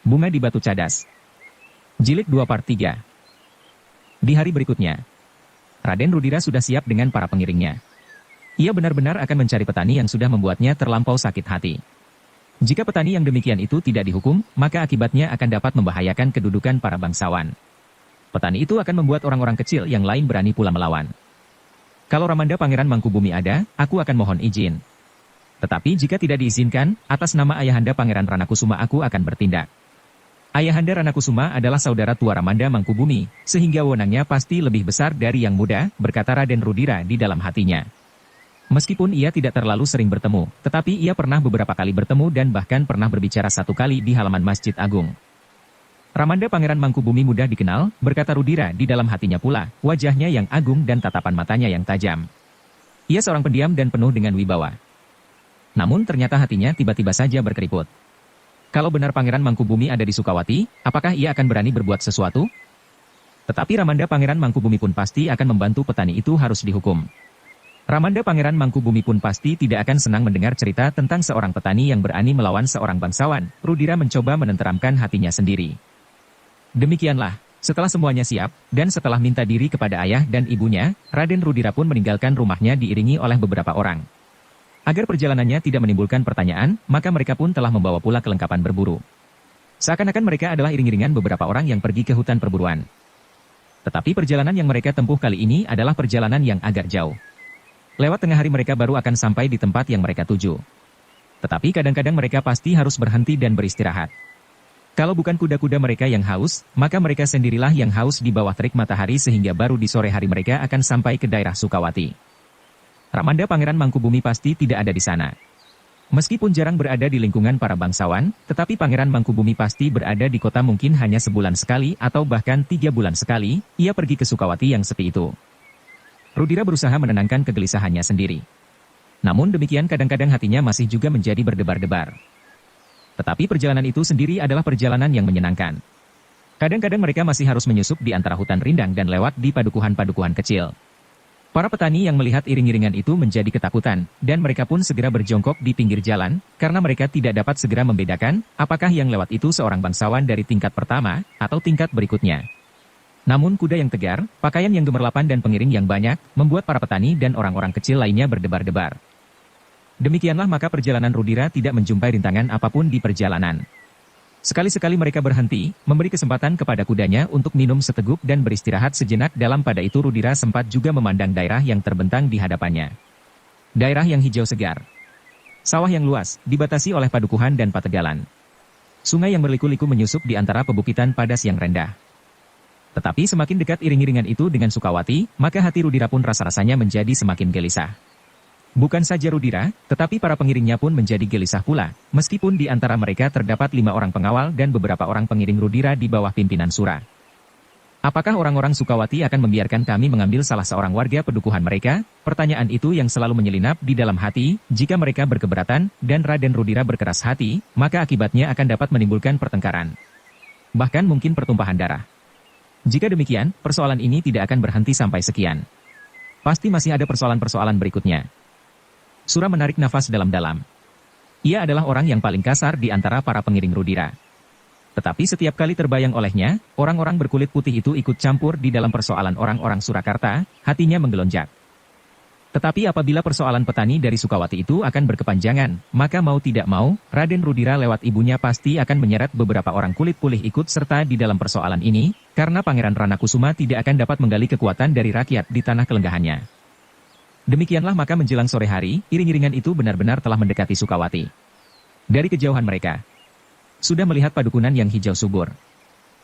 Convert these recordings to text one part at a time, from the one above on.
Bunga di Batu Cadas. Jilid 2 Part 3. Di hari berikutnya, Raden Rudira sudah siap dengan para pengiringnya. Ia benar-benar akan mencari petani yang sudah membuatnya terlampau sakit hati. Jika petani yang demikian itu tidak dihukum, maka akibatnya akan dapat membahayakan kedudukan para bangsawan. Petani itu akan membuat orang-orang kecil yang lain berani pula melawan. Kalau Ramanda Pangeran Mangkubumi ada, aku akan mohon izin. Tetapi jika tidak diizinkan, atas nama Ayahanda Pangeran Ranakusuma aku akan bertindak. Ayahanda Ranakusuma adalah saudara tua Ramanda Mangkubumi, sehingga wewenangnya pasti lebih besar dari yang muda, berkata Raden Rudira di dalam hatinya. Meskipun ia tidak terlalu sering bertemu, tetapi ia pernah beberapa kali bertemu dan bahkan pernah berbicara satu kali di halaman Masjid Agung. Ramanda Pangeran Mangkubumi mudah dikenal, berkata Rudira di dalam hatinya pula, wajahnya yang agung dan tatapan matanya yang tajam. Ia seorang pendiam dan penuh dengan wibawa. Namun ternyata hatinya tiba-tiba saja berkeriput. Kalau benar Pangeran Mangkubumi ada di Sukawati, apakah ia akan berani berbuat sesuatu? Tetapi Ramanda Pangeran Mangkubumi pun pasti akan membantu petani itu harus dihukum. Ramanda Pangeran Mangkubumi pun pasti tidak akan senang mendengar cerita tentang seorang petani yang berani melawan seorang bangsawan. Rudira mencoba menenteramkan hatinya sendiri. Demikianlah, setelah semuanya siap, dan setelah minta diri kepada ayah dan ibunya, Raden Rudira pun meninggalkan rumahnya diiringi oleh beberapa orang. Agar perjalanannya tidak menimbulkan pertanyaan, maka mereka pun telah membawa pula kelengkapan berburu. Seakan-akan mereka adalah iring-iringan beberapa orang yang pergi ke hutan perburuan. Tetapi perjalanan yang mereka tempuh kali ini adalah perjalanan yang agak jauh. Lewat tengah hari mereka baru akan sampai di tempat yang mereka tuju. Tetapi kadang-kadang mereka pasti harus berhenti dan beristirahat. Kalau bukan kuda-kuda mereka yang haus, maka mereka sendirilah yang haus di bawah terik matahari sehingga baru di sore hari mereka akan sampai ke daerah Sukawati. Ramanda Pangeran Mangkubumi pasti tidak ada di sana. Meskipun jarang berada di lingkungan para bangsawan, tetapi Pangeran Mangkubumi pasti berada di kota mungkin hanya sebulan sekali atau bahkan 3 bulan sekali, ia pergi ke Sukawati yang sepi itu. Rudira berusaha menenangkan kegelisahannya sendiri. Namun demikian kadang-kadang hatinya masih juga menjadi berdebar-debar. Tetapi perjalanan itu sendiri adalah perjalanan yang menyenangkan. Kadang-kadang mereka masih harus menyusup di antara hutan rindang dan lewat di padukuhan-padukuhan kecil. Para petani yang melihat iring-iringan itu menjadi ketakutan, dan mereka pun segera berjongkok di pinggir jalan, karena mereka tidak dapat segera membedakan, apakah yang lewat itu seorang bangsawan dari tingkat pertama, atau tingkat berikutnya. Namun kuda yang tegar, pakaian yang gemerlapan dan pengiring yang banyak, membuat para petani dan orang-orang kecil lainnya berdebar-debar. Demikianlah maka perjalanan Rudira tidak menjumpai rintangan apapun di perjalanan. Sekali-sekali mereka berhenti, memberi kesempatan kepada kudanya untuk minum seteguk dan beristirahat sejenak. Dalam pada itu Rudira sempat juga memandang daerah yang terbentang di hadapannya. Daerah yang hijau segar. Sawah yang luas, dibatasi oleh padukuhan dan pategalan. Sungai yang berliku-liku menyusup di antara pebukitan padas yang rendah. Tetapi semakin dekat iring-iringan itu dengan Sukawati, maka hati Rudira pun rasa-rasanya menjadi semakin gelisah. Bukan saja Rudira, tetapi para pengiringnya pun menjadi gelisah pula, meskipun di antara mereka terdapat 5 orang pengawal dan beberapa orang pengiring Rudira di bawah pimpinan Sura. Apakah orang-orang Sukawati akan membiarkan kami mengambil salah seorang warga pedukuhan mereka? Pertanyaan itu yang selalu menyelinap di dalam hati. Jika mereka berkeberatan, dan Raden Rudira berkeras hati, maka akibatnya akan dapat menimbulkan pertengkaran. Bahkan mungkin pertumpahan darah. Jika demikian, persoalan ini tidak akan berhenti sampai sekian. Pasti masih ada persoalan-persoalan berikutnya. Sura menarik nafas dalam-dalam. Ia adalah orang yang paling kasar di antara para pengiring Rudira. Tetapi setiap kali terbayang olehnya, orang-orang berkulit putih itu ikut campur di dalam persoalan orang-orang Surakarta, hatinya menggelonjak. Tetapi apabila persoalan petani dari Sukawati itu akan berkepanjangan, maka mau tidak mau, Raden Rudira lewat ibunya pasti akan menyeret beberapa orang kulit pulih ikut serta di dalam persoalan ini, karena Pangeran Ranakusuma tidak akan dapat menggali kekuatan dari rakyat di tanah kelenggahannya. Demikianlah maka menjelang sore hari, iring-iringan itu benar-benar telah mendekati Sukawati. Dari kejauhan mereka sudah melihat padukunan yang hijau subur.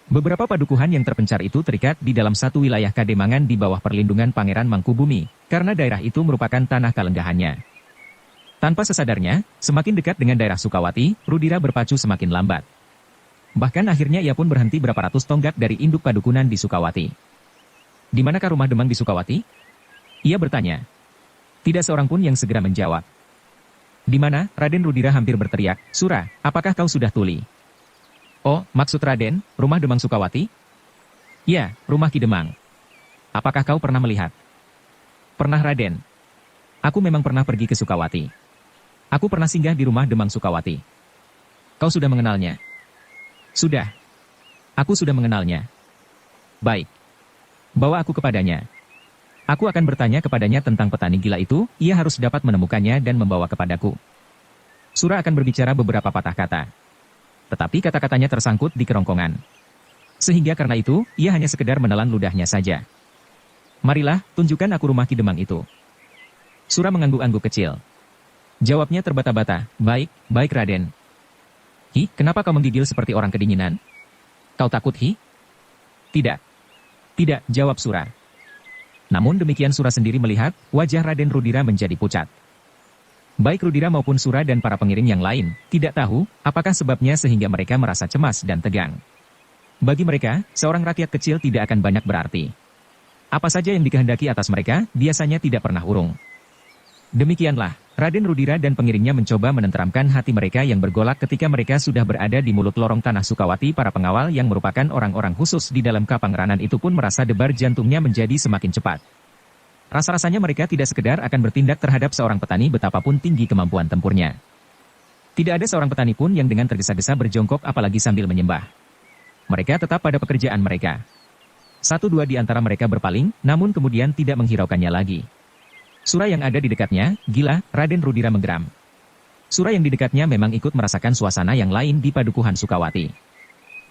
Beberapa padukuhan yang terpencar itu terikat di dalam satu wilayah kademangan di bawah perlindungan Pangeran Mangkubumi, karena daerah itu merupakan tanah kalenggahannya. Tanpa sesadarnya, semakin dekat dengan daerah Sukawati, Rudira berpacu semakin lambat. Bahkan akhirnya ia pun berhenti berapa ratus tonggak dari induk padukunan di Sukawati. Di manakah rumah Demang di Sukawati? Ia bertanya. Tidak seorang pun yang segera menjawab. Di mana? Raden Rudira hampir berteriak, Sura, apakah kau sudah tuli? Oh, maksud Raden, rumah Demang Sukawati? Ya, rumah Ki Demang. Apakah kau pernah melihat? Pernah Raden. Aku memang pernah pergi ke Sukawati. Aku pernah singgah di rumah Demang Sukawati. Kau sudah mengenalnya? Sudah. Aku sudah mengenalnya. Baik. Bawa aku kepadanya. Aku akan bertanya kepadanya tentang petani gila itu, ia harus dapat menemukannya dan membawa kepadaku. Sura akan berbicara beberapa patah kata. Tetapi kata-katanya tersangkut di kerongkongan. Sehingga karena itu, ia hanya sekedar menelan ludahnya saja. Marilah, tunjukkan aku rumah Ki Demang itu. Sura mengangguk-angguk kecil. Jawabnya terbata-bata, baik Raden. Hi, kenapa kau menggigil seperti orang kedinginan? Kau takut, Hi? Tidak, jawab Sura. Namun demikian Sura sendiri melihat, wajah Raden Rudira menjadi pucat. Baik Rudira maupun Sura dan para pengiring yang lain, tidak tahu, apakah sebabnya sehingga mereka merasa cemas dan tegang. Bagi mereka, seorang rakyat kecil tidak akan banyak berarti. Apa saja yang dikehendaki atas mereka, biasanya tidak pernah urung. Demikianlah, Raden Rudira dan pengiringnya mencoba menenteramkan hati mereka yang bergolak ketika mereka sudah berada di mulut lorong tanah Sukawati. Para pengawal yang merupakan orang-orang khusus di dalam Kapangranan itu pun merasa debar jantungnya menjadi semakin cepat. Rasa-rasanya mereka tidak sekedar akan bertindak terhadap seorang petani betapapun tinggi kemampuan tempurnya. Tidak ada seorang petani pun yang dengan tergesa-gesa berjongkok apalagi sambil menyembah. Mereka tetap pada pekerjaan mereka. Satu dua di antara mereka berpaling, namun kemudian tidak menghiraukannya lagi. Sura yang ada di dekatnya, gila, Raden Rudira menggeram. Sura yang di dekatnya memang ikut merasakan suasana yang lain di padukuhan Sukawati.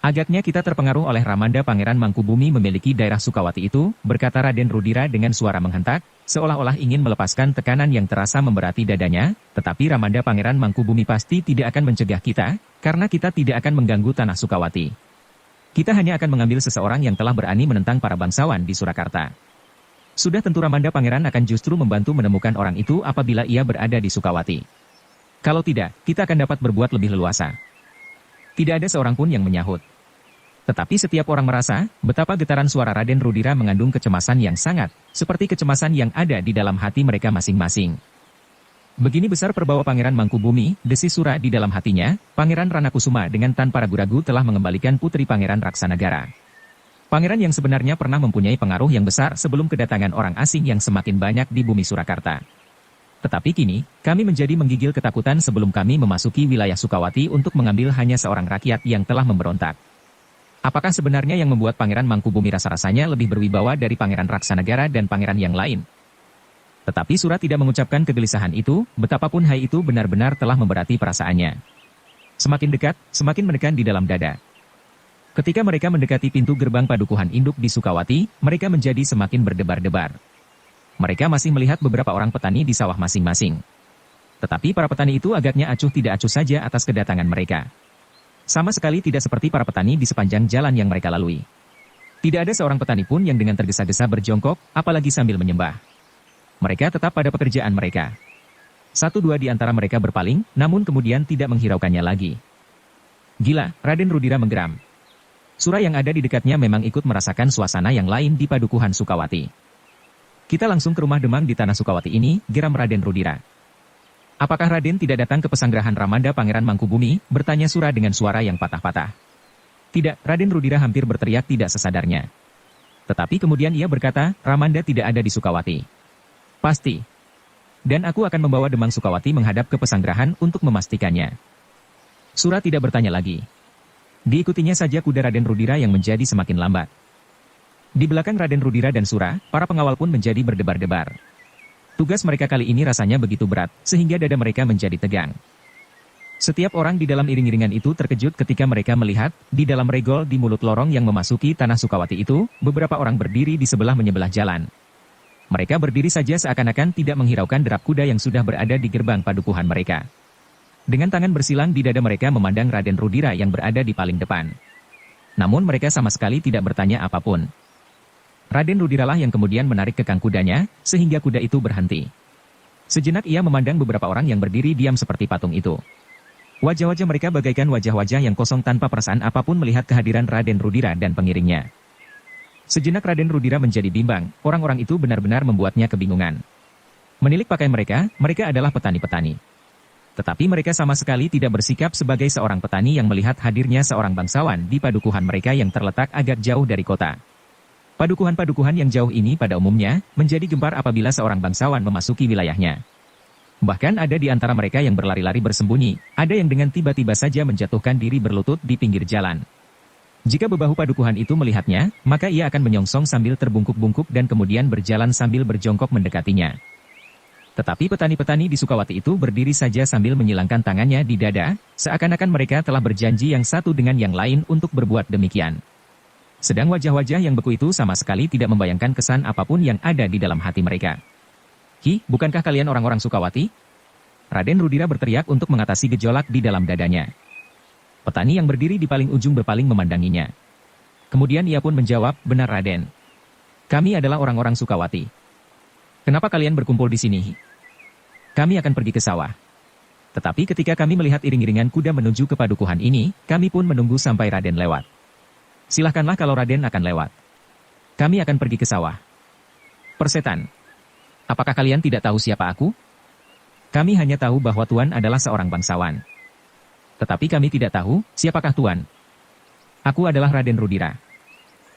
Agaknya kita terpengaruh oleh Ramanda Pangeran Mangkubumi memiliki daerah Sukawati itu, berkata Raden Rudira dengan suara menghentak, seolah-olah ingin melepaskan tekanan yang terasa memberati dadanya, tetapi Ramanda Pangeran Mangkubumi pasti tidak akan mencegah kita, karena kita tidak akan mengganggu tanah Sukawati. Kita hanya akan mengambil seseorang yang telah berani menentang para bangsawan di Surakarta. Sudah tentu Ramanda Pangeran akan justru membantu menemukan orang itu apabila ia berada di Sukawati. Kalau tidak, kita akan dapat berbuat lebih leluasa. Tidak ada seorang pun yang menyahut. Tetapi setiap orang merasa, betapa getaran suara Raden Rudira mengandung kecemasan yang sangat, seperti kecemasan yang ada di dalam hati mereka masing-masing. Begini besar perbawa Pangeran Mangkubumi, desis Sura di dalam hatinya, Pangeran Ranakusuma dengan tanpa ragu-ragu telah mengembalikan putri Pangeran Raksanagara. Pangeran yang sebenarnya pernah mempunyai pengaruh yang besar sebelum kedatangan orang asing yang semakin banyak di bumi Surakarta. Tetapi kini, kami menjadi menggigil ketakutan sebelum kami memasuki wilayah Sukawati untuk mengambil hanya seorang rakyat yang telah memberontak. Apakah sebenarnya yang membuat Pangeran Mangkubumi rasa-rasanya lebih berwibawa dari Pangeran Raksanagara dan pangeran yang lain? Tetapi Sura tidak mengucapkan kegelisahan itu, betapapun hai itu benar-benar telah memberati perasaannya. Semakin dekat, semakin menekan di dalam dada. Ketika mereka mendekati pintu gerbang padukuhan induk di Sukawati, mereka menjadi semakin berdebar-debar. Mereka masih melihat beberapa orang petani di sawah masing-masing. Tetapi para petani itu agaknya acuh tidak acuh saja atas kedatangan mereka. Sama sekali tidak seperti para petani di sepanjang jalan yang mereka lalui. Tidak ada seorang petani pun yang dengan tergesa-gesa berjongkok, apalagi sambil menyembah. Mereka tetap pada pekerjaan mereka. Satu dua di antara mereka berpaling, namun kemudian tidak menghiraukannya lagi. Gila, Raden Rudira menggeram. Sura yang ada di dekatnya memang ikut merasakan suasana yang lain di padukuhan Sukawati. Kita langsung ke rumah Demang di tanah Sukawati ini, geram Raden Rudira. Apakah Raden tidak datang ke pesanggrahan Ramanda Pangeran Mangkubumi? Bertanya Sura dengan suara yang patah-patah. Tidak, Raden Rudira hampir berteriak tidak sesadarnya. Tetapi kemudian ia berkata, Ramanda tidak ada di Sukawati. Pasti. Dan aku akan membawa Demang Sukawati menghadap ke pesanggrahan untuk memastikannya. Sura tidak bertanya lagi. Diikutinya saja kuda Raden Rudira yang menjadi semakin lambat. Di belakang Raden Rudira dan Sura, para pengawal pun menjadi berdebar-debar. Tugas mereka kali ini rasanya begitu berat, sehingga dada mereka menjadi tegang. Setiap orang di dalam iring-iringan itu terkejut ketika mereka melihat, di dalam regol di mulut lorong yang memasuki tanah Sukawati itu, beberapa orang berdiri di sebelah-menyebelah jalan. Mereka berdiri saja seakan-akan tidak menghiraukan derap kuda yang sudah berada di gerbang padukuhan mereka. Dengan tangan bersilang di dada mereka memandang Raden Rudira yang berada di paling depan. Namun mereka sama sekali tidak bertanya apapun. Raden Rudiralah yang kemudian menarik kekang kudanya, sehingga kuda itu berhenti. Sejenak ia memandang beberapa orang yang berdiri diam seperti patung itu. Wajah-wajah mereka bagaikan wajah-wajah yang kosong tanpa perasaan apapun melihat kehadiran Raden Rudira dan pengiringnya. Sejenak Raden Rudira menjadi bimbang, orang-orang itu benar-benar membuatnya kebingungan. Menilik pakaian mereka, mereka adalah petani-petani. Tetapi mereka sama sekali tidak bersikap sebagai seorang petani yang melihat hadirnya seorang bangsawan di padukuhan mereka yang terletak agak jauh dari kota. Padukuhan-padukuhan yang jauh ini pada umumnya menjadi gempar apabila seorang bangsawan memasuki wilayahnya. Bahkan ada di antara mereka yang berlari-lari bersembunyi, ada yang dengan tiba-tiba saja menjatuhkan diri berlutut di pinggir jalan. Jika bebahu padukuhan itu melihatnya, maka ia akan menyongsong sambil terbungkuk-bungkuk dan kemudian berjalan sambil berjongkok mendekatinya. Tetapi petani-petani di Sukawati itu berdiri saja sambil menyilangkan tangannya di dada, seakan-akan mereka telah berjanji yang satu dengan yang lain untuk berbuat demikian. Sedang wajah-wajah yang beku itu sama sekali tidak membayangkan kesan apapun yang ada di dalam hati mereka. "Hi, bukankah kalian orang-orang Sukawati?" Raden Rudira berteriak untuk mengatasi gejolak di dalam dadanya. Petani yang berdiri di paling ujung berpaling memandanginya. Kemudian ia pun menjawab, "Benar Raden. Kami adalah orang-orang Sukawati." "Kenapa kalian berkumpul di sini?" "Kami akan pergi ke sawah. Tetapi ketika kami melihat iring-iringan kuda menuju ke padukuhan ini, kami pun menunggu sampai Raden lewat. Silahkanlah kalau Raden akan lewat. Kami akan pergi ke sawah." "Persetan. Apakah kalian tidak tahu siapa aku?" "Kami hanya tahu bahwa Tuan adalah seorang bangsawan. Tetapi kami tidak tahu, siapakah Tuan?" "Aku adalah Raden Rudira,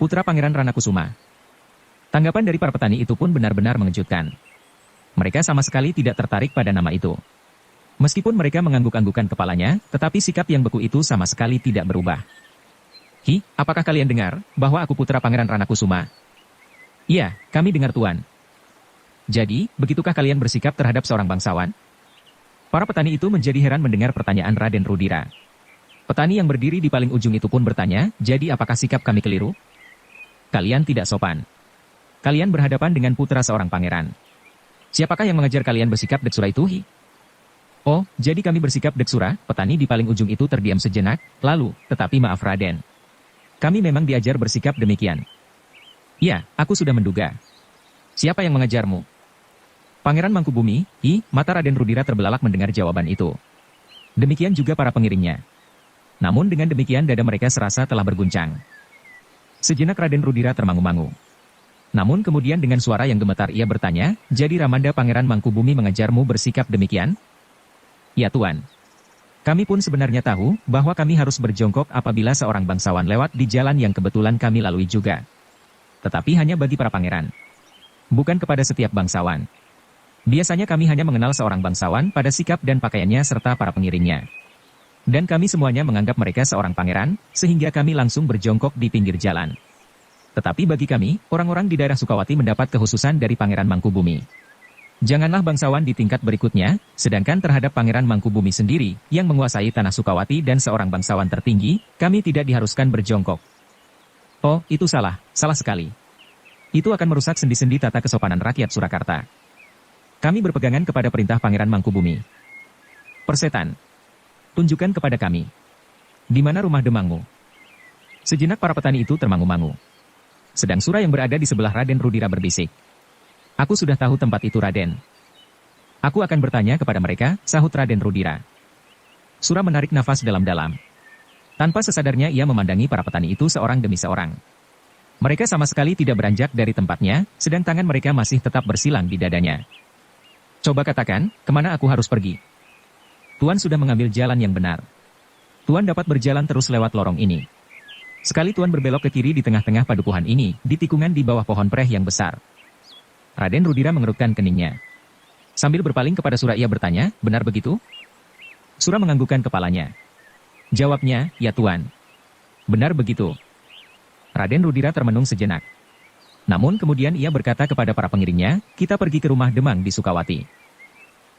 putra Pangeran Ranakusuma." Tanggapan dari para petani itu pun benar-benar mengejutkan. Mereka sama sekali tidak tertarik pada nama itu. Meskipun mereka mengangguk-anggukan kepalanya, tetapi sikap yang beku itu sama sekali tidak berubah. "Hi, apakah kalian dengar, bahwa aku putra Pangeran Ranakusuma?" "Iya, kami dengar Tuan." "Jadi, begitukah kalian bersikap terhadap seorang bangsawan?" Para petani itu menjadi heran mendengar pertanyaan Raden Rudira. Petani yang berdiri di paling ujung itu pun bertanya, "Jadi apakah sikap kami keliru? Kalian tidak sopan. Kalian berhadapan dengan putra seorang pangeran. Siapakah yang mengajar kalian bersikap deksura itu?" "Hi." "Oh, jadi kami bersikap deksura?" Petani di paling ujung itu terdiam sejenak, lalu, "Tetapi maaf Raden. Kami memang diajar bersikap demikian." "Iya, aku sudah menduga. Siapa yang mengajarmu?" "Pangeran Mangkubumi." Mata Raden Rudira terbelalak mendengar jawaban itu. Demikian juga para pengiringnya. Namun dengan demikian dada mereka serasa telah berguncang. Sejenak Raden Rudira termangu-mangu. Namun kemudian dengan suara yang gemetar ia bertanya, "Jadi Ramanda Pangeran Mangkubumi mengajarmu bersikap demikian?" "Ya Tuan. Kami pun sebenarnya tahu bahwa kami harus berjongkok apabila seorang bangsawan lewat di jalan yang kebetulan kami lalui juga. Tetapi hanya bagi para pangeran. Bukan kepada setiap bangsawan. Biasanya kami hanya mengenal seorang bangsawan pada sikap dan pakaiannya serta para pengiringnya. Dan kami semuanya menganggap mereka seorang pangeran, sehingga kami langsung berjongkok di pinggir jalan. Tetapi bagi kami, orang-orang di daerah Sukawati mendapat kekhususan dari Pangeran Mangkubumi. Janganlah bangsawan di tingkat berikutnya, sedangkan terhadap Pangeran Mangkubumi sendiri, yang menguasai tanah Sukawati dan seorang bangsawan tertinggi, kami tidak diharuskan berjongkok." "Oh, itu salah sekali. Itu akan merusak sendi-sendi tata kesopanan rakyat Surakarta. Kami berpegangan kepada perintah Pangeran Mangkubumi." "Persetan. Tunjukkan kepada kami. Di mana rumah demangmu?" Sejenak para petani itu termangu-mangu. Sedang Sura yang berada di sebelah Raden Rudira berbisik. "Aku sudah tahu tempat itu Raden. Aku akan bertanya kepada mereka," sahut Raden Rudira. Sura menarik nafas dalam-dalam. Tanpa sesadarnya ia memandangi para petani itu seorang demi seorang. Mereka sama sekali tidak beranjak dari tempatnya, sedang tangan mereka masih tetap bersilang di dadanya. "Coba katakan, kemana aku harus pergi?" "Tuan sudah mengambil jalan yang benar. Tuan dapat berjalan terus lewat lorong ini. Sekali Tuan berbelok ke kiri di tengah-tengah padukuhan ini, di tikungan di bawah pohon preh yang besar." Raden Rudira mengerutkan keningnya. Sambil berpaling kepada Sura ia bertanya, "Benar begitu?" Sura menganggukkan kepalanya. Jawabnya, "Ya Tuan. Benar begitu." Raden Rudira termenung sejenak. Namun kemudian ia berkata kepada para pengiringnya, "Kita pergi ke rumah Demang di Sukawati."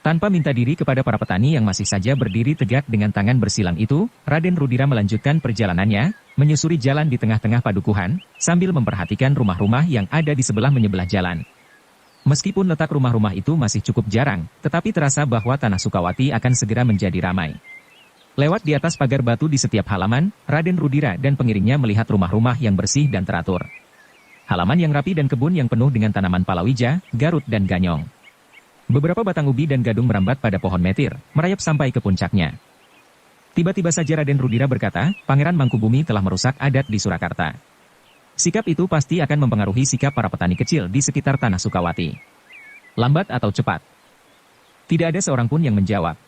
Tanpa minta diri kepada para petani yang masih saja berdiri tegak dengan tangan bersilang itu, Raden Rudira melanjutkan perjalanannya, menyusuri jalan di tengah-tengah padukuhan, sambil memperhatikan rumah-rumah yang ada di menyebelah jalan. Meskipun letak rumah-rumah itu masih cukup jarang, tetapi terasa bahwa tanah Sukawati akan segera menjadi ramai. Lewat di atas pagar batu di setiap halaman, Raden Rudira dan pengiringnya melihat rumah-rumah yang bersih dan teratur. Halaman yang rapi dan kebun yang penuh dengan tanaman palawija, garut dan ganyong. Beberapa batang ubi dan gadung merambat pada pohon metir, merayap sampai ke puncaknya. Tiba-tiba saja Raden Rudira berkata, "Pangeran Mangkubumi telah merusak adat di Surakarta." Sikap itu pasti akan mempengaruhi sikap para petani kecil di sekitar tanah Sukawati. Lambat atau cepat. Tidak ada seorang pun yang menjawab.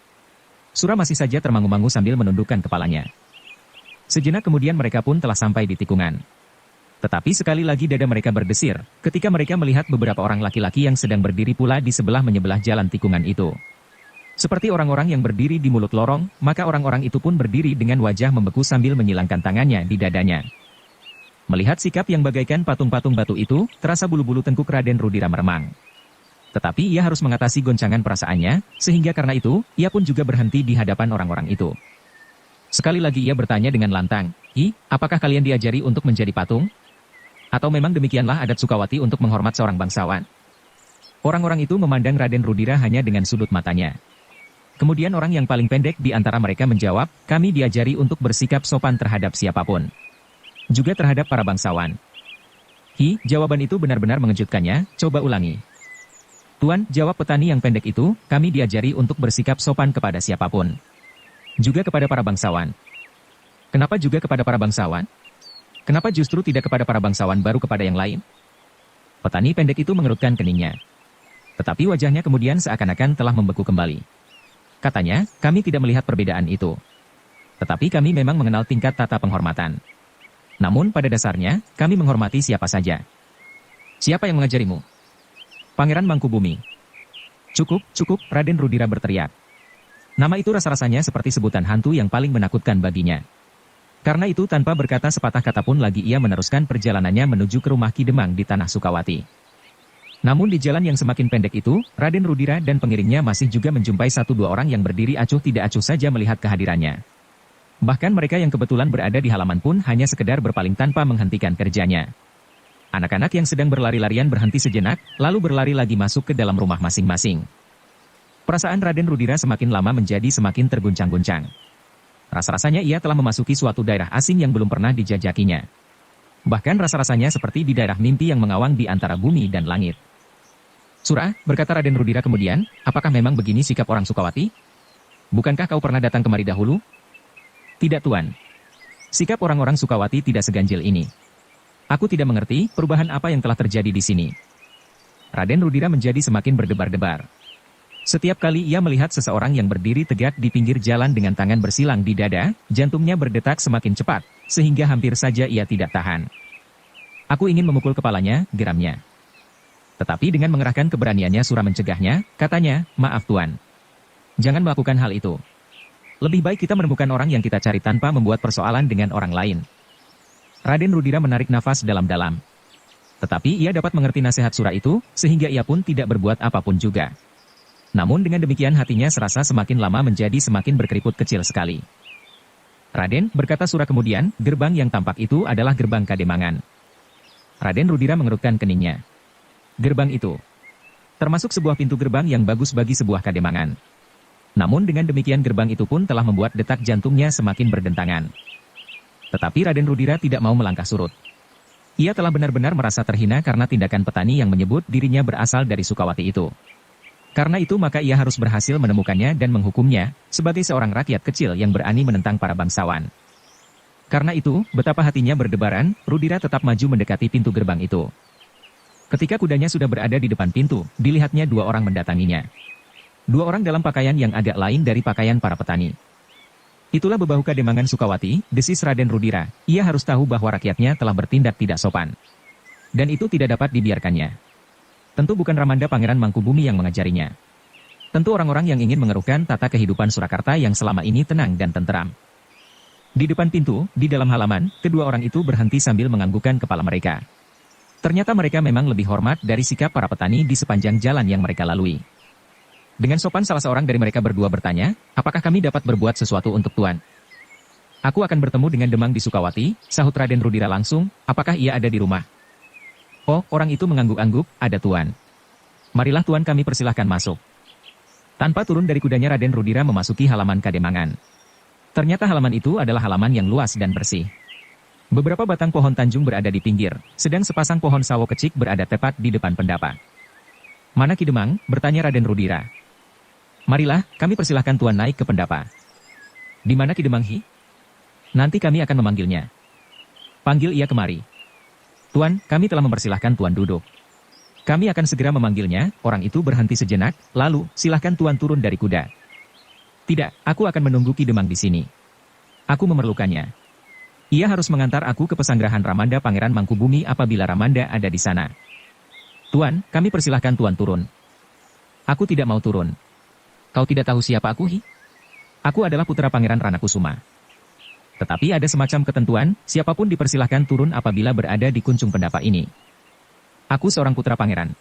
Sura masih saja termangu-mangu sambil menundukkan kepalanya. Sejenak kemudian mereka pun telah sampai di tikungan. Tetapi sekali lagi dada mereka berdesir, ketika mereka melihat beberapa orang laki-laki yang sedang berdiri pula di menyebelah jalan tikungan itu. Seperti orang-orang yang berdiri di mulut lorong, maka orang-orang itu pun berdiri dengan wajah membeku sambil menyilangkan tangannya di dadanya. Melihat sikap yang bagaikan patung-patung batu itu, terasa bulu-bulu tengkuk Raden Rudira meremang. Tetapi ia harus mengatasi goncangan perasaannya, sehingga karena itu, ia pun juga berhenti di hadapan orang-orang itu. Sekali lagi ia bertanya dengan lantang, apakah kalian diajari untuk menjadi patung? Atau memang demikianlah adat Sukawati untuk menghormat seorang bangsawan? Orang-orang itu memandang Raden Rudira hanya dengan sudut matanya. Kemudian orang yang paling pendek di antara mereka menjawab, kami diajari untuk bersikap sopan terhadap siapapun. Juga terhadap para bangsawan. Jawaban itu benar-benar mengejutkannya, coba ulangi. Tuan, jawab petani yang pendek itu, kami diajari untuk bersikap sopan kepada siapapun. Juga kepada para bangsawan. Kenapa juga kepada para bangsawan? Kenapa justru tidak kepada para bangsawan baru kepada yang lain? Petani pendek itu mengerutkan keningnya. Tetapi wajahnya kemudian seakan-akan telah membeku kembali. Katanya, kami tidak melihat perbedaan itu. Tetapi kami memang mengenal tingkat tata penghormatan. Namun pada dasarnya, kami menghormati siapa saja. Siapa yang mengajarimu? Pangeran Mangkubumi. Cukup, Raden Rudira berteriak. Nama itu rasa-rasanya seperti sebutan hantu yang paling menakutkan baginya. Karena itu tanpa berkata sepatah kata pun lagi ia meneruskan perjalanannya menuju ke rumah Ki Demang di Tanah Sukawati. Namun di jalan yang semakin pendek itu, Raden Rudira dan pengiringnya masih juga menjumpai satu dua orang yang berdiri acuh tidak acuh saja melihat kehadirannya. Bahkan mereka yang kebetulan berada di halaman pun hanya sekedar berpaling tanpa menghentikan kerjanya. Anak-anak yang sedang berlari-larian berhenti sejenak, lalu berlari lagi masuk ke dalam rumah masing-masing. Perasaan Raden Rudira semakin lama menjadi semakin terguncang-guncang. Rasa-rasanya ia telah memasuki suatu daerah asing yang belum pernah dijajakinya. Bahkan rasa-rasanya seperti di daerah mimpi yang mengawang di antara bumi dan langit. Surah, berkata Raden Rudira kemudian, apakah memang begini sikap orang Sukawati? Bukankah kau pernah datang kemari dahulu? Tidak tuan. Sikap orang-orang Sukawati tidak seganjil ini. Aku tidak mengerti perubahan apa yang telah terjadi di sini. Raden Rudira menjadi semakin berdebar-debar. Setiap kali ia melihat seseorang yang berdiri tegak di pinggir jalan dengan tangan bersilang di dada, jantungnya berdetak semakin cepat, sehingga hampir saja ia tidak tahan. Aku ingin memukul kepalanya, geramnya. Tetapi dengan mengerahkan keberaniannya Surah mencegahnya, katanya, maaf tuan. Jangan melakukan hal itu. Lebih baik kita menemukan orang yang kita cari tanpa membuat persoalan dengan orang lain. Raden Rudira menarik nafas dalam-dalam. Tetapi ia dapat mengerti nasihat Surah itu, sehingga ia pun tidak berbuat apapun juga. Namun dengan demikian hatinya serasa semakin lama menjadi semakin berkeriput kecil sekali. Raden, berkata Surah kemudian, gerbang yang tampak itu adalah gerbang Kademangan. Raden Rudira mengerutkan keningnya. Gerbang itu termasuk sebuah pintu gerbang yang bagus bagi sebuah kademangan. Namun dengan demikian gerbang itu pun telah membuat detak jantungnya semakin berdentangan. Tetapi Raden Rudira tidak mau melangkah surut. Ia telah benar-benar merasa terhina karena tindakan petani yang menyebut dirinya berasal dari Sukawati itu. Karena itu maka ia harus berhasil menemukannya dan menghukumnya, sebagai seorang rakyat kecil yang berani menentang para bangsawan. Karena itu, betapa hatinya berdebaran, Rudira tetap maju mendekati pintu gerbang itu. Ketika kudanya sudah berada di depan pintu, dilihatnya dua orang mendatanginya. Dua orang dalam pakaian yang agak lain dari pakaian para petani. Itulah bebahu Kademangan Sukawati, desis Raden Rudira. Ia harus tahu bahwa rakyatnya telah bertindak tidak sopan. Dan itu tidak dapat dibiarkannya. Tentu bukan Ramanda Pangeran Mangkubumi yang mengajarinya. Tentu orang-orang yang ingin mengeruhkan tata kehidupan Surakarta yang selama ini tenang dan tenteram. Di depan pintu, di dalam halaman, kedua orang itu berhenti sambil menganggukkan kepala mereka. Ternyata mereka memang lebih hormat dari sikap para petani di sepanjang jalan yang mereka lalui. Dengan sopan salah seorang dari mereka berdua bertanya, apakah kami dapat berbuat sesuatu untuk Tuan? Aku akan bertemu dengan Demang di Sukawati, sahut Raden Rudira langsung, apakah ia ada di rumah? Oh, orang itu mengangguk-angguk, ada Tuan. Marilah Tuan kami persilahkan masuk. Tanpa turun dari kudanya Raden Rudira memasuki halaman Kademangan. Ternyata halaman itu adalah halaman yang luas dan bersih. Beberapa batang pohon tanjung berada di pinggir, sedang sepasang pohon sawo kecik berada tepat di depan pendapa. Mana Ki Demang? Bertanya Raden Rudira. Marilah, kami persilahkan Tuan naik ke pendapa. Di mana Ki Demang Hi? Nanti kami akan memanggilnya. Panggil ia kemari. Tuan, kami telah mempersilahkan Tuan duduk. Kami akan segera memanggilnya. Orang itu berhenti sejenak, lalu, silahkan Tuan turun dari kuda. Tidak, aku akan menunggu Ki Demang di sini. Aku memerlukannya. Ia harus mengantar aku ke pesanggrahan Ramanda Pangeran Mangkubumi apabila Ramanda ada di sana. Tuan, kami persilahkan Tuan turun. Aku tidak mau turun. Kau tidak tahu siapa aku, Hi? Aku adalah putra Pangeran Ranakusuma. Tetapi ada semacam ketentuan, siapapun dipersilahkan turun apabila berada di kuncung pendapa ini. Aku seorang putra pangeran.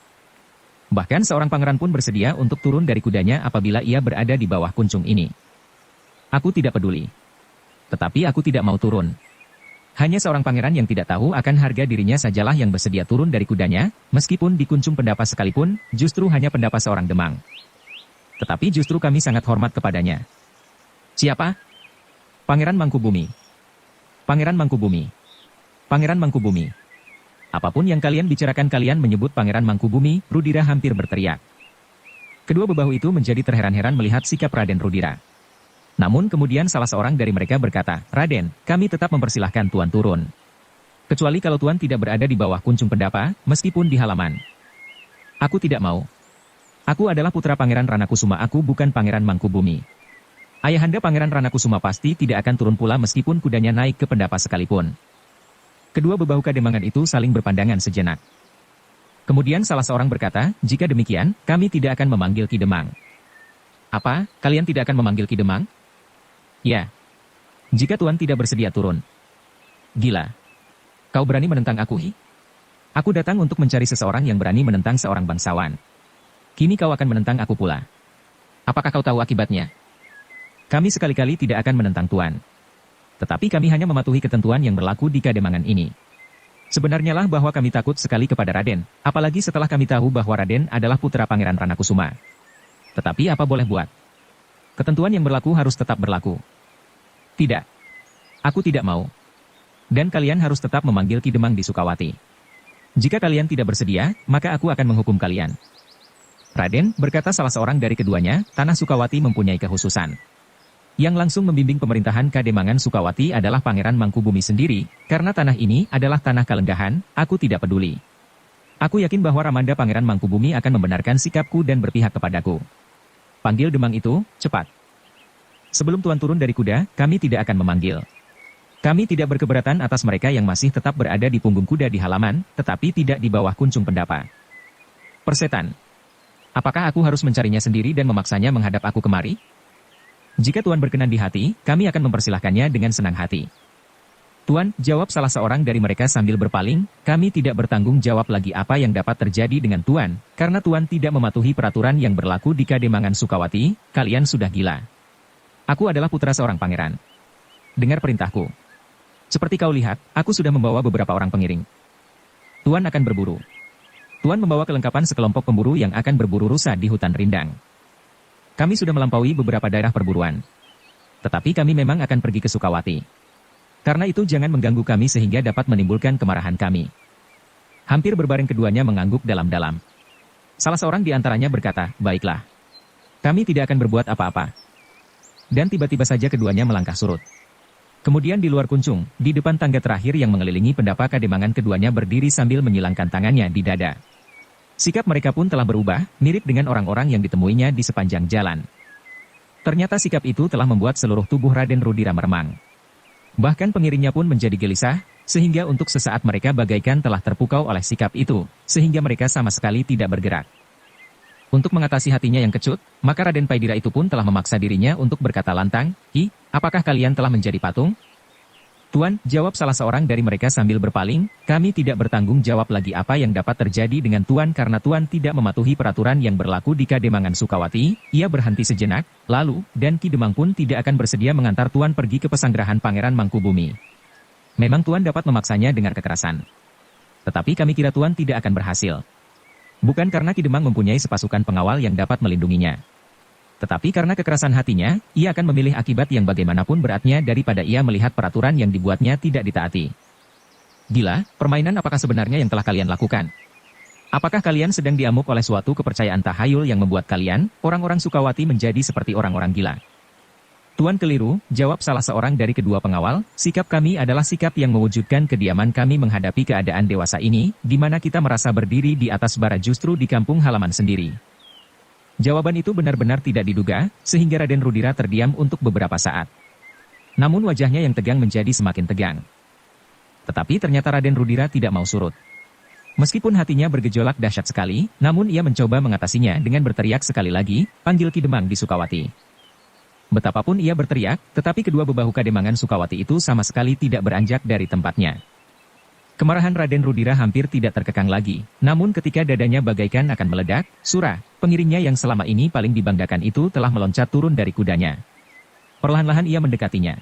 Bahkan seorang pangeran pun bersedia untuk turun dari kudanya apabila ia berada di bawah kuncung ini. Aku tidak peduli. Tetapi aku tidak mau turun. Hanya seorang pangeran yang tidak tahu akan harga dirinya sajalah yang bersedia turun dari kudanya, meskipun di kuncung pendapa sekalipun, justru hanya pendapa seorang Demang. Tetapi justru kami sangat hormat kepadanya. Siapa? Pangeran Mangkubumi. Pangeran Mangkubumi. Pangeran Mangkubumi. Apapun yang kalian bicarakan, kalian menyebut Pangeran Mangkubumi, Rudira hampir berteriak. Kedua bebahu itu menjadi terheran-heran melihat sikap Raden Rudira. Namun kemudian salah seorang dari mereka berkata, Raden, kami tetap mempersilahkan Tuan turun. Kecuali kalau Tuan tidak berada di bawah kuncung pendapa, meskipun di halaman. Aku tidak mau. Aku adalah putra Pangeran Ranakusuma, aku bukan Pangeran Mangkubumi. Ayahanda Pangeran Ranakusuma pasti tidak akan turun pula meskipun kudanya naik ke pendapa sekalipun. Kedua bebahu kademangan itu saling berpandangan sejenak. Kemudian salah seorang berkata, jika demikian, kami tidak akan memanggil Ki Demang. Apa, kalian tidak akan memanggil Ki Demang? Ya. Jika Tuan tidak bersedia turun. Gila. Kau berani menentang aku, Hi? Aku datang untuk mencari seseorang yang berani menentang seorang bangsawan. Kini kau akan menentang aku pula. Apakah kau tahu akibatnya? Kami sekali-kali tidak akan menentang Tuan. Tetapi kami hanya mematuhi ketentuan yang berlaku di kademangan ini. Sebenarnya lah bahwa kami takut sekali kepada Raden, apalagi setelah kami tahu bahwa Raden adalah putra Pangeran Ranakusuma. Tetapi apa boleh buat? Ketentuan yang berlaku harus tetap berlaku. Tidak. Aku tidak mau. Dan kalian harus tetap memanggil Ki Demang di Sukawati. Jika kalian tidak bersedia, maka aku akan menghukum kalian. Raden, berkata salah seorang dari keduanya, tanah Sukawati mempunyai kekhususan. Yang langsung membimbing pemerintahan Kademangan Sukawati adalah Pangeran Mangkubumi sendiri, karena tanah ini adalah tanah Kalenggahan, aku tidak peduli. Aku yakin bahwa Ramanda Pangeran Mangkubumi akan membenarkan sikapku dan berpihak kepadaku. Panggil Demang itu, cepat. Sebelum Tuan turun dari kuda, kami tidak akan memanggil. Kami tidak berkeberatan atas mereka yang masih tetap berada di punggung kuda di halaman, tetapi tidak di bawah kuncung pendapa. Persetan. Apakah aku harus mencarinya sendiri dan memaksanya menghadap aku kemari? Jika Tuan berkenan di hati, kami akan mempersilahkannya dengan senang hati. Tuan, jawab salah seorang dari mereka sambil berpaling, kami tidak bertanggung jawab lagi apa yang dapat terjadi dengan Tuan, karena Tuan tidak mematuhi peraturan yang berlaku di Kademangan Sukawati, kalian sudah gila. Aku adalah putra seorang pangeran. Dengar perintahku. Seperti kau lihat, aku sudah membawa beberapa orang pengiring. Tuan akan berburu. Tuan membawa kelengkapan sekelompok pemburu yang akan berburu rusa di hutan rindang. Kami sudah melampaui beberapa daerah perburuan. Tetapi kami memang akan pergi ke Sukawati. Karena itu jangan mengganggu kami sehingga dapat menimbulkan kemarahan kami. Hampir berbareng keduanya mengangguk dalam-dalam. Salah seorang di antaranya berkata, baiklah. Kami tidak akan berbuat apa-apa. Dan tiba-tiba saja keduanya melangkah surut. Kemudian di luar kuncung, di depan tangga terakhir yang mengelilingi pendapa Kademangan keduanya berdiri sambil menyilangkan tangannya di dada. Sikap mereka pun telah berubah, mirip dengan orang-orang yang ditemuinya di sepanjang jalan. Ternyata sikap itu telah membuat seluruh tubuh Raden Rudira meremang. Bahkan pengiringnya pun menjadi gelisah, sehingga untuk sesaat mereka bagaikan telah terpukau oleh sikap itu, sehingga mereka sama sekali tidak bergerak. Untuk mengatasi hatinya yang kecut, maka Raden Paidira itu pun telah memaksa dirinya untuk berkata lantang, Hi, apakah kalian telah menjadi patung? Tuan, jawab salah seorang dari mereka sambil berpaling, kami tidak bertanggung jawab lagi apa yang dapat terjadi dengan Tuan karena Tuan tidak mematuhi peraturan yang berlaku di Kademangan Sukawati. Ia berhenti sejenak, lalu, dan Ki Demang pun tidak akan bersedia mengantar Tuan pergi ke pesanggerahan Pangeran Mangkubumi. Memang Tuan dapat memaksanya dengan kekerasan. Tetapi kami kira Tuan tidak akan berhasil. Bukan karena Ki Demang mempunyai sepasukan pengawal yang dapat melindunginya. Tetapi karena kekerasan hatinya, ia akan memilih akibat yang bagaimanapun beratnya daripada ia melihat peraturan yang dibuatnya tidak ditaati. Gila, permainan apakah sebenarnya yang telah kalian lakukan? Apakah kalian sedang diamuk oleh suatu kepercayaan tahayul yang membuat kalian, orang-orang Sukawati menjadi seperti orang-orang gila? Tuan keliru, jawab salah seorang dari kedua pengawal, sikap kami adalah sikap yang mewujudkan kediaman kami menghadapi keadaan dewasa ini, di mana kita merasa berdiri di atas bara justru di kampung halaman sendiri. Jawaban itu benar-benar tidak diduga, sehingga Raden Rudira terdiam untuk beberapa saat. Namun wajahnya yang tegang menjadi semakin tegang. Tetapi ternyata Raden Rudira tidak mau surut. Meskipun hatinya bergejolak dahsyat sekali, namun ia mencoba mengatasinya dengan berteriak sekali lagi, "Panggil Ki Demang di Sukawati." Betapapun ia berteriak, tetapi kedua bebahu Kademangan Sukawati itu sama sekali tidak beranjak dari tempatnya. Kemarahan Raden Rudira hampir tidak terkekang lagi, namun ketika dadanya bagaikan akan meledak, Sura, pengiringnya yang selama ini paling dibanggakan itu telah meloncat turun dari kudanya. Perlahan-lahan ia mendekatinya.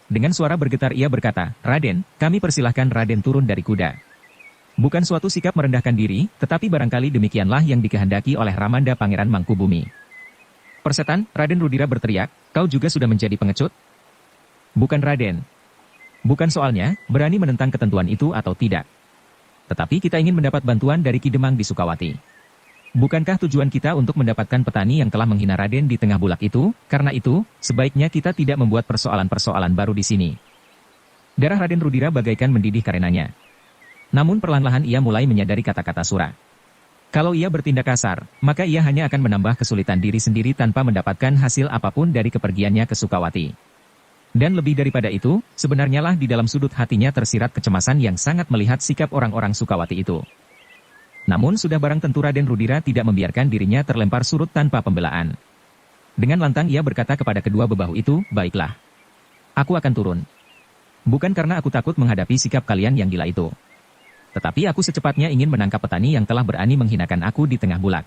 Dengan suara bergetar ia berkata, "Raden, kami persilahkan Raden turun dari kuda." Bukan suatu sikap merendahkan diri, tetapi barangkali demikianlah yang dikehendaki oleh Ramanda Pangeran Mangkubumi. "Persetan," Raden Rudira berteriak, "kau juga sudah menjadi pengecut?" "Bukan Raden. Bukan soalnya, berani menentang ketentuan itu atau tidak. Tetapi kita ingin mendapat bantuan dari Ki Demang di Sukawati. Bukankah tujuan kita untuk mendapatkan petani yang telah menghina Raden di tengah bulak itu? Karena itu, sebaiknya kita tidak membuat persoalan-persoalan baru di sini." Darah Raden Rudira bagaikan mendidih karenanya. Namun perlahan-lahan ia mulai menyadari kata-kata Sura. Kalau ia bertindak kasar, maka ia hanya akan menambah kesulitan diri sendiri tanpa mendapatkan hasil apapun dari kepergiannya ke Sukawati. Dan lebih daripada itu, sebenarnya lah di dalam sudut hatinya tersirat kecemasan yang sangat melihat sikap orang-orang Sukawati itu. Namun sudah barang tentu Raden Rudira tidak membiarkan dirinya terlempar surut tanpa pembelaan. Dengan lantang ia berkata kepada kedua bebahu itu, "Baiklah. Aku akan turun. Bukan karena aku takut menghadapi sikap kalian yang gila itu. Tetapi aku secepatnya ingin menangkap petani yang telah berani menghinakan aku di tengah bulak."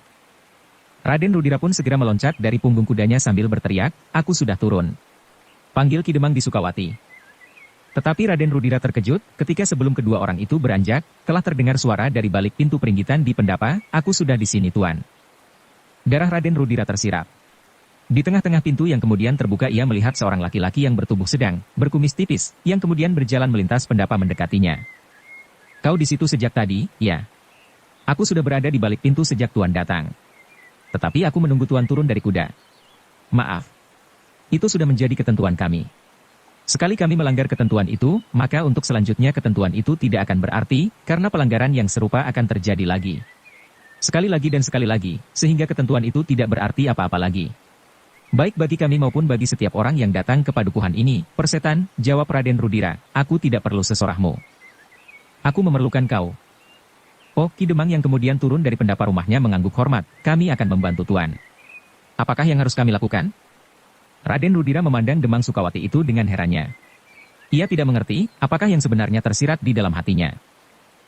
Raden Rudira pun segera meloncat dari punggung kudanya sambil berteriak, "Aku sudah turun. Panggil Ki Demang di Sukawati." Tetapi Raden Rudira terkejut, ketika sebelum kedua orang itu beranjak, telah terdengar suara dari balik pintu peringgitan di pendapa, "Aku sudah di sini Tuan." Darah Raden Rudira tersirap. Di tengah-tengah pintu yang kemudian terbuka ia melihat seorang laki-laki yang bertubuh sedang, berkumis tipis, yang kemudian berjalan melintas pendapa mendekatinya. "Kau di situ sejak tadi, ya? Aku sudah berada di balik pintu sejak Tuan datang. Tetapi aku menunggu Tuan turun dari kuda. Maaf. Itu sudah menjadi ketentuan kami. Sekali kami melanggar ketentuan itu, maka untuk selanjutnya ketentuan itu tidak akan berarti, karena pelanggaran yang serupa akan terjadi lagi. Sekali lagi dan sekali lagi, sehingga ketentuan itu tidak berarti apa-apa lagi. Baik bagi kami maupun bagi setiap orang yang datang ke padukuhan ini." "Persetan," jawab Raden Rudira, "aku tidak perlu sesorahmu. Aku memerlukan kau." "Oh," Ki Demang yang kemudian turun dari pendapa rumahnya mengangguk hormat, "Kami akan membantu Tuan." "Apakah yang harus kami lakukan?" Raden Rudira memandang Demang Sukawati itu dengan herannya. Ia tidak mengerti, apakah yang sebenarnya tersirat di dalam hatinya.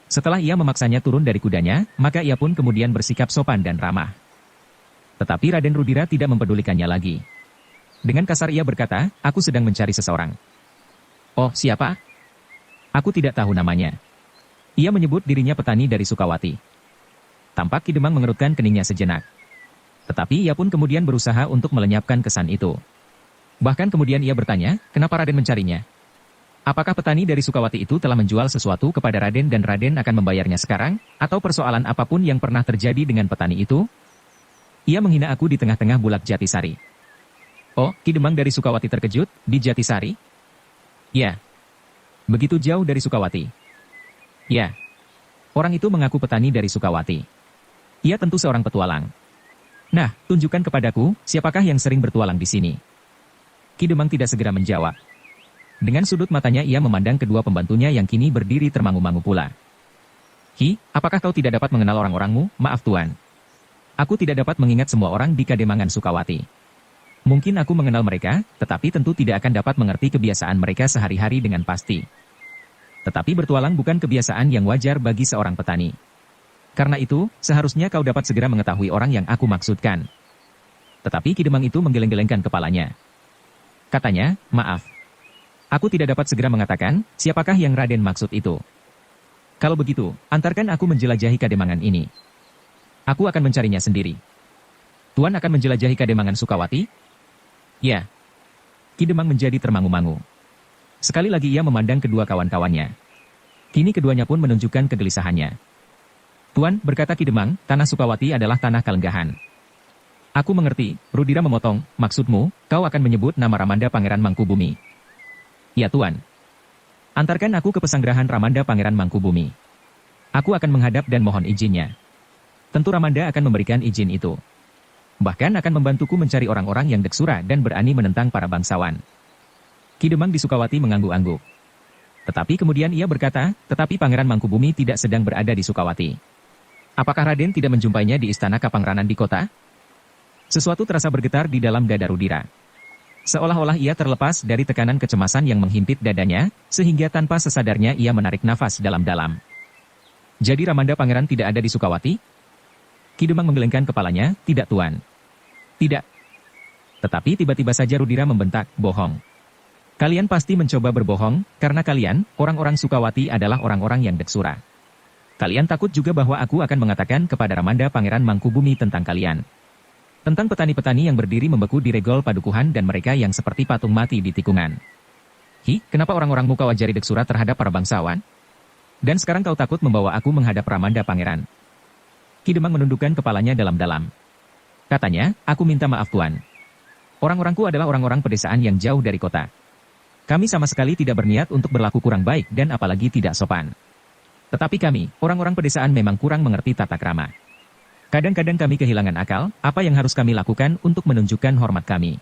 Setelah ia memaksanya turun dari kudanya, maka ia pun kemudian bersikap sopan dan ramah. Tetapi Raden Rudira tidak mempedulikannya lagi. Dengan kasar ia berkata, "Aku sedang mencari seseorang." "Oh, siapa?" "Aku tidak tahu namanya." Ia menyebut dirinya petani dari Sukawati. Tampak Ki Demang mengerutkan keningnya sejenak. Tetapi ia pun kemudian berusaha untuk melenyapkan kesan itu. Bahkan kemudian ia bertanya, "Kenapa Raden mencarinya? Apakah petani dari Sukawati itu telah menjual sesuatu kepada Raden dan Raden akan membayarnya sekarang? Atau persoalan apapun yang pernah terjadi dengan petani itu?" "Ia menghina aku di tengah-tengah bulak Jatisari." "Oh," Ki Demang dari Sukawati terkejut, "di Jatisari?" "Ya." "Begitu jauh dari Sukawati?" "Ya." Orang itu mengaku petani dari Sukawati. Ia tentu seorang petualang. "Nah, tunjukkan kepadaku, siapakah yang sering bertualang di sini?" Ki Demang tidak segera menjawab. Dengan sudut matanya ia memandang kedua pembantunya yang kini berdiri termangu-mangu pula. "Ki, apakah kau tidak dapat mengenal orang-orangmu?" "Maaf Tuan. Aku tidak dapat mengingat semua orang di Kademangan Sukawati. Mungkin aku mengenal mereka, tetapi tentu tidak akan dapat mengerti kebiasaan mereka sehari-hari dengan pasti. Tetapi bertualang bukan kebiasaan yang wajar bagi seorang petani. Karena itu, seharusnya kau dapat segera mengetahui orang yang aku maksudkan." Tetapi Ki Demang itu menggeleng-gelengkan kepalanya. Katanya, "Maaf. Aku tidak dapat segera mengatakan, siapakah yang Raden maksud itu. Kalau begitu, antarkan aku menjelajahi Kademangan ini. Aku akan mencarinya sendiri." "Tuan akan menjelajahi Kademangan Sukawati?" "Ya." Ki Demang menjadi termangu-mangu. Sekali lagi ia memandang kedua kawan-kawannya. Kini keduanya pun menunjukkan kegelisahannya. "Tuan," berkata Ki Demang, "tanah Sukawati adalah tanah kalenggahan." "Aku mengerti," Rudira memotong, "maksudmu, kau akan menyebut nama Ramanda Pangeran Mangkubumi." "Ya Tuan." "Antarkan aku ke pesanggerahan Ramanda Pangeran Mangkubumi. Aku akan menghadap dan mohon izinnya. Tentu Ramanda akan memberikan izin itu. Bahkan akan membantuku mencari orang-orang yang deksura dan berani menentang para bangsawan." Ki Demang di Sukawati mengangguk-angguk. Tetapi kemudian ia berkata, tetapi Pangeran Mangkubumi tidak sedang berada di Sukawati. Apakah Raden tidak menjumpainya di istana Kapangranan di kota? Sesuatu terasa bergetar di dalam dada Rudira. Seolah-olah ia terlepas dari tekanan kecemasan yang menghimpit dadanya, sehingga tanpa sesadarnya ia menarik nafas dalam-dalam. Jadi Ramanda Pangeran tidak ada di Sukawati? Ki Demang menggelengkan kepalanya, tidak tuan. Tidak. Tetapi tiba-tiba saja Rudira membentak, bohong. Kalian pasti mencoba berbohong, karena kalian, orang-orang Sukawati adalah orang-orang yang deksura. Kalian takut juga bahwa aku akan mengatakan kepada Ramanda Pangeran Mangkubumi tentang kalian. Tentang petani-petani yang berdiri membeku di regol padukuhan dan mereka yang seperti patung mati di tikungan. Kenapa orang-orangmu kau ajari deksura terhadap para bangsawan? Dan sekarang kau takut membawa aku menghadap Ramanda Pangeran. Ki Demang menundukkan kepalanya dalam-dalam. Katanya, aku minta maaf tuan. Orang-orangku adalah orang-orang pedesaan yang jauh dari kota. Kami sama sekali tidak berniat untuk berlaku kurang baik dan apalagi tidak sopan. Tetapi kami, orang-orang pedesaan memang kurang mengerti tata krama. Kadang-kadang kami kehilangan akal, apa yang harus kami lakukan untuk menunjukkan hormat kami.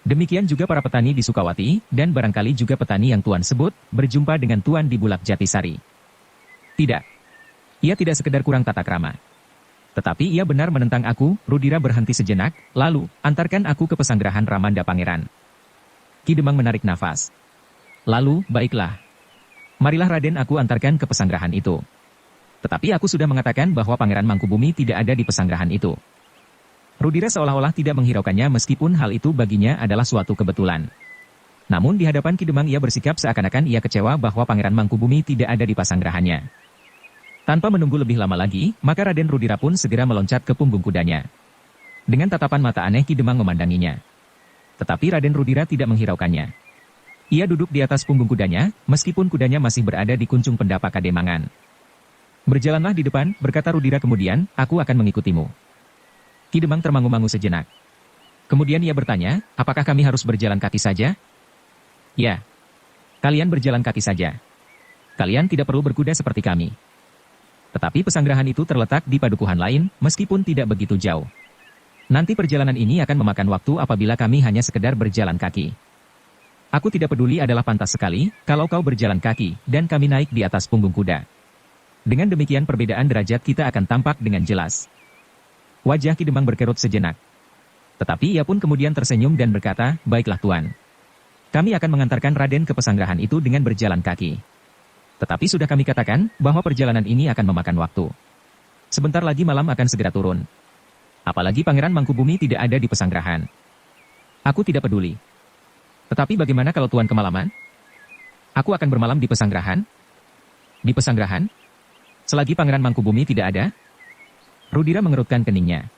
Demikian juga para petani di Sukawati, dan barangkali juga petani yang tuan sebut, berjumpa dengan tuan di Bulak Jatisari. Tidak. Ia tidak sekedar kurang tata krama. Tetapi ia benar menentang aku. Rudira berhenti sejenak, lalu, antarkan aku ke pesanggrahan Ramanda Pangeran. Ki Demang menarik nafas. Lalu, baiklah. Marilah Raden aku antarkan ke pesanggrahan itu. Tetapi aku sudah mengatakan bahwa Pangeran Mangkubumi tidak ada di pesanggrahan itu. Rudira seolah-olah tidak menghiraukannya meskipun hal itu baginya adalah suatu kebetulan. Namun di hadapan Ki Demang ia bersikap seakan-akan ia kecewa bahwa Pangeran Mangkubumi tidak ada di pesanggrahannya. Tanpa menunggu lebih lama lagi, maka Raden Rudira pun segera meloncat ke punggung kudanya. Dengan tatapan mata aneh Ki Demang memandanginya. Tetapi Raden Rudira tidak menghiraukannya. Ia duduk di atas punggung kudanya, meskipun kudanya masih berada di kuncung pendapa Kademangan. Berjalanlah di depan, berkata Rudira kemudian, aku akan mengikutimu. Ki Demang termangu-mangu sejenak. Kemudian ia bertanya, apakah kami harus berjalan kaki saja? Ya. Kalian berjalan kaki saja. Kalian tidak perlu berkuda seperti kami. Tetapi pesanggrahan itu terletak di padukuhan lain, meskipun tidak begitu jauh. Nanti perjalanan ini akan memakan waktu apabila kami hanya sekedar berjalan kaki. Aku tidak peduli adalah pantas sekali, kalau kau berjalan kaki, dan kami naik di atas punggung kuda. Dengan demikian perbedaan derajat kita akan tampak dengan jelas. Wajah Ki Demang berkerut sejenak. Tetapi ia pun kemudian tersenyum dan berkata, baiklah tuan. Kami akan mengantarkan Raden ke pesanggrahan itu dengan berjalan kaki. Tetapi sudah kami katakan, bahwa perjalanan ini akan memakan waktu. Sebentar lagi malam akan segera turun. Apalagi Pangeran Mangkubumi tidak ada di pesanggrahan. Aku tidak peduli. Tetapi bagaimana kalau tuan kemalaman? Aku akan bermalam di pesanggrahan. Di pesanggrahan? Selagi Pangeran Mangkubumi tidak ada? Rudira mengerutkan keningnya.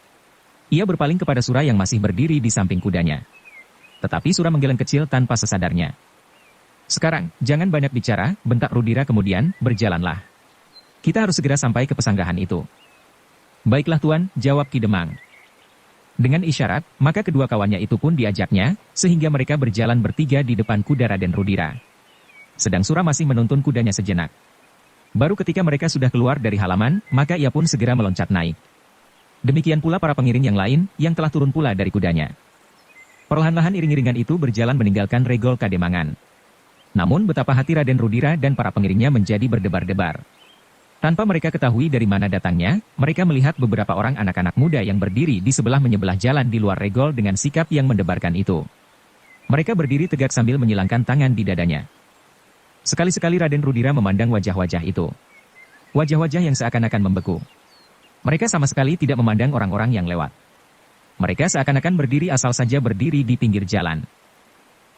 Ia berpaling kepada Sura yang masih berdiri di samping kudanya. Tetapi Sura menggeleng kecil tanpa sesadarnya. Sekarang, jangan banyak bicara, bentak Rudira kemudian, berjalanlah. Kita harus segera sampai ke pesanggrahan itu. Baiklah tuan, jawab Ki Demang. Dengan isyarat, maka kedua kawannya itu pun diajaknya, sehingga mereka berjalan bertiga di depan kuda Raden Rudira. Sedang Sura masih menuntun kudanya sejenak. Baru ketika mereka sudah keluar dari halaman, maka ia pun segera meloncat naik. Demikian pula para pengiring yang lain, yang telah turun pula dari kudanya. Perlahan-lahan iring-iringan itu berjalan meninggalkan regol Kademangan. Namun betapa hati Raden Rudira dan para pengiringnya menjadi berdebar-debar. Tanpa mereka ketahui dari mana datangnya, mereka melihat beberapa orang anak-anak muda yang berdiri di sebelah-menyebelah jalan di luar regol dengan sikap yang mendebarkan itu. Mereka berdiri tegak sambil menyilangkan tangan di dadanya. Sekali-sekali Raden Rudira memandang wajah-wajah itu. Wajah-wajah yang seakan-akan membeku. Mereka sama sekali tidak memandang orang-orang yang lewat. Mereka seakan-akan berdiri asal saja berdiri di pinggir jalan.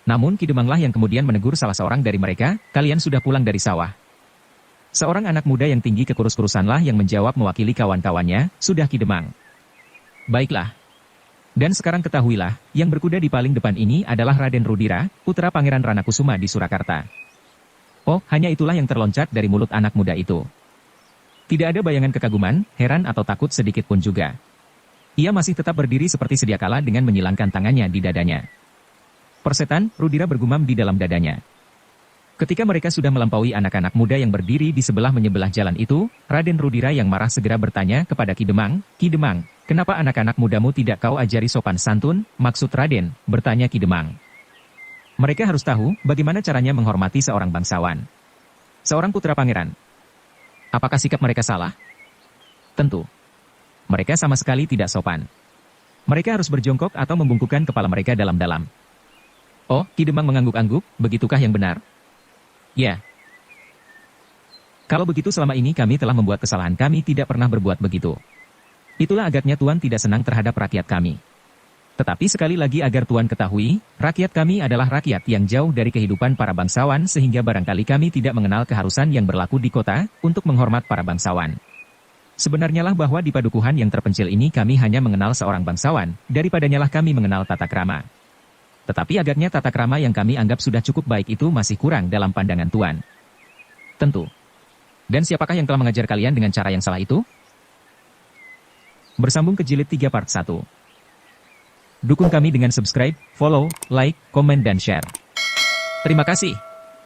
Namun Ki Demanglah yang kemudian menegur salah seorang dari mereka, kalian sudah pulang dari sawah. Seorang anak muda yang tinggi kekurus-kurusanlah yang menjawab mewakili kawan-kawannya, sudah Ki Demang. Baiklah. Dan sekarang ketahuilah, yang berkuda di paling depan ini adalah Raden Rudira, putra Pangeran Ranakusuma di Surakarta. Oh, hanya itulah yang terloncat dari mulut anak muda itu. Tidak ada bayangan kekaguman, heran atau takut sedikit pun juga. Ia masih tetap berdiri seperti sedia kala dengan menyilangkan tangannya di dadanya. Persetan, Rudira bergumam di dalam dadanya. Ketika mereka sudah melampaui anak-anak muda yang berdiri di sebelah-menyebelah jalan itu, Raden Rudira yang marah segera bertanya kepada Ki Demang, Ki Demang, kenapa anak-anak mudamu tidak kau ajari sopan santun? Maksud Raden, bertanya Ki Demang. Mereka harus tahu bagaimana caranya menghormati seorang bangsawan. Seorang putra pangeran. Apakah sikap mereka salah? Tentu. Mereka sama sekali tidak sopan. Mereka harus berjongkok atau membungkukkan kepala mereka dalam-dalam. Oh, Ki Demang mengangguk-angguk, begitukah yang benar? Ya. Kalau begitu selama ini kami telah membuat kesalahan, kami tidak pernah berbuat begitu. Itulah agaknya Tuan tidak senang terhadap rakyat kami. Tetapi sekali lagi agar Tuan ketahui, rakyat kami adalah rakyat yang jauh dari kehidupan para bangsawan sehingga barangkali kami tidak mengenal keharusan yang berlaku di kota untuk menghormat para bangsawan. Sebenarnya lah bahwa di padukuhan yang terpencil ini kami hanya mengenal seorang bangsawan, daripadanya lah kami mengenal tata krama. Tetapi agaknya tata krama yang kami anggap sudah cukup baik itu masih kurang dalam pandangan Tuan. Tentu. Dan siapakah yang telah mengajar kalian dengan cara yang salah itu? Bersambung ke Jilid 3 Part 1. Dukung kami dengan subscribe, follow, like, komen dan share. Terima kasih.